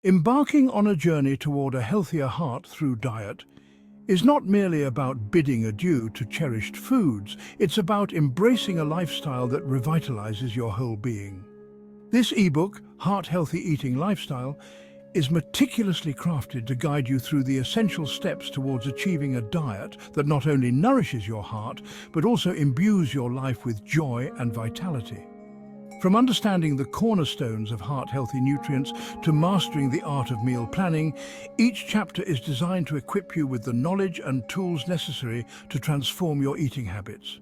Embarking on a journey toward a healthier heart through diet is not merely about bidding adieu to cherished foods, it's about embracing a lifestyle that revitalizes your whole being. This ebook, Heart Healthy Eating Lifestyle, is meticulously crafted to guide you through the essential steps towards achieving a diet that not only nourishes your heart, but also imbues your life with joy and vitality. From understanding the cornerstones of heart-healthy nutrients to mastering the art of meal planning, each chapter is designed to equip you with the knowledge and tools necessary to transform your eating habits.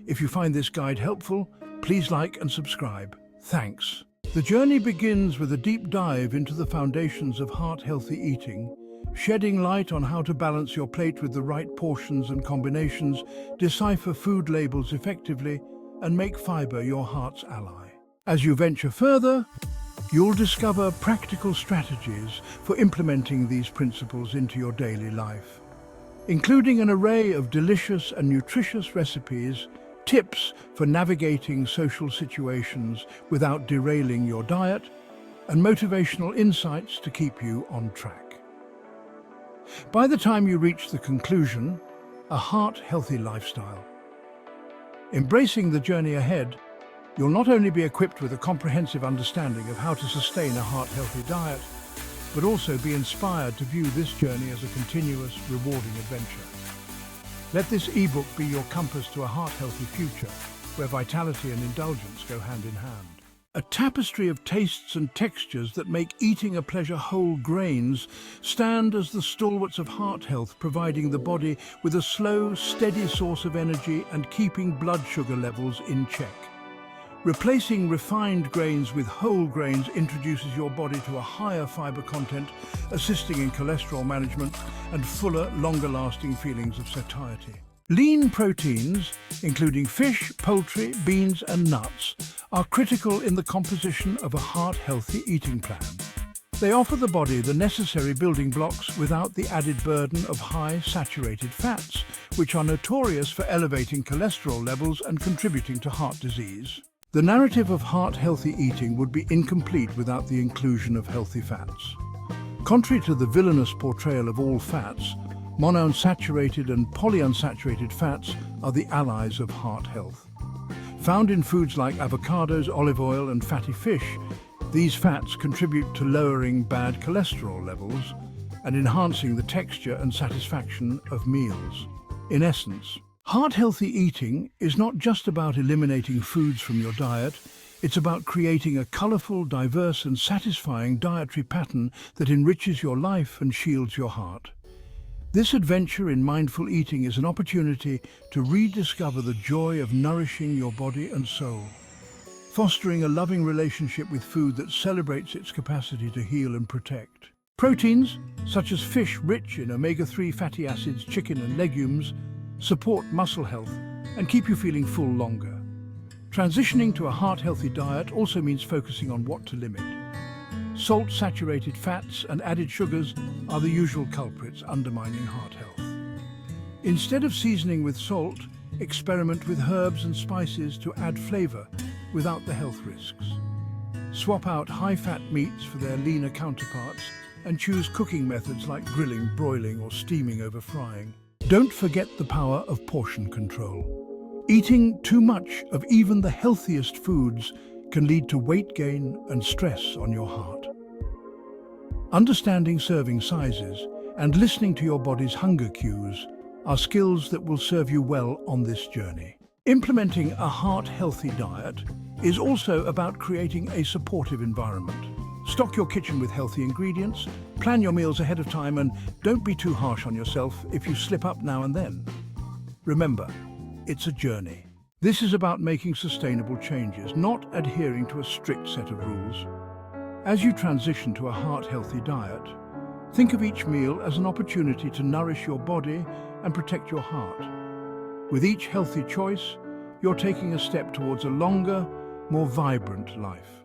If you find this guide helpful, please like and subscribe. Thanks. The journey begins with a deep dive into the foundations of heart-healthy eating, shedding light on how to balance your plate with the right portions and combinations, decipher food labels effectively, and make fiber your heart's ally. As you venture further, you'll discover practical strategies for implementing these principles into your daily life, including an array of delicious and nutritious recipes, tips for navigating social situations without derailing your diet, and motivational insights to keep you on track. By the time you reach the conclusion, a heart-healthy lifestyle. Embracing the journey ahead, you'll not only be equipped with a comprehensive understanding of how to sustain a heart-healthy diet, but also be inspired to view this journey as a continuous, rewarding adventure. Let this ebook be your compass to a heart-healthy future, where vitality and indulgence go hand in hand. A tapestry of tastes and textures that make eating a pleasure. Whole grains stand as the stalwarts of heart health, providing the body with a slow, steady source of energy and keeping blood sugar levels in check. Replacing refined grains with whole grains introduces your body to a higher fiber content, assisting in cholesterol management and fuller, longer-lasting feelings of satiety. Lean proteins, including fish, poultry, beans and nuts, are critical in the composition of a heart-healthy eating plan. They offer the body the necessary building blocks without the added burden of high saturated fats, which are notorious for elevating cholesterol levels and contributing to heart disease. The narrative of heart-healthy eating would be incomplete without the inclusion of healthy fats. Contrary to the villainous portrayal of all fats, monounsaturated and polyunsaturated fats are the allies of heart health. Found in foods like avocados, olive oil and fatty fish, these fats contribute to lowering bad cholesterol levels and enhancing the texture and satisfaction of meals. In essence, heart-healthy eating is not just about eliminating foods from your diet, it's about creating a colourful, diverse and satisfying dietary pattern that enriches your life and shields your heart. This adventure in mindful eating is an opportunity to rediscover the joy of nourishing your body and soul, fostering a loving relationship with food that celebrates its capacity to heal and protect. Proteins, such as fish rich in omega-3 fatty acids, chicken and legumes, support muscle health and keep you feeling full longer. Transitioning to a heart-healthy diet also means focusing on what to limit. Salt-saturated fats and added sugars are the usual culprits undermining heart health. Instead of seasoning with salt, experiment with herbs and spices to add flavor without the health risks. Swap out high-fat meats for their leaner counterparts and choose cooking methods like grilling, broiling or steaming over frying. Don't forget the power of portion control. Eating too much of even the healthiest foods can lead to weight gain and stress on your heart. Understanding serving sizes and listening to your body's hunger cues are skills that will serve you well on this journey. Implementing a heart-healthy diet is also about creating a supportive environment. Stock your kitchen with healthy ingredients, plan your meals ahead of time, and don't be too harsh on yourself if you slip up now and then. Remember, it's a journey. This is about making sustainable changes, not adhering to a strict set of rules. As you transition to a heart-healthy diet, think of each meal as an opportunity to nourish your body and protect your heart. With each healthy choice, you're taking a step towards a longer, more vibrant life.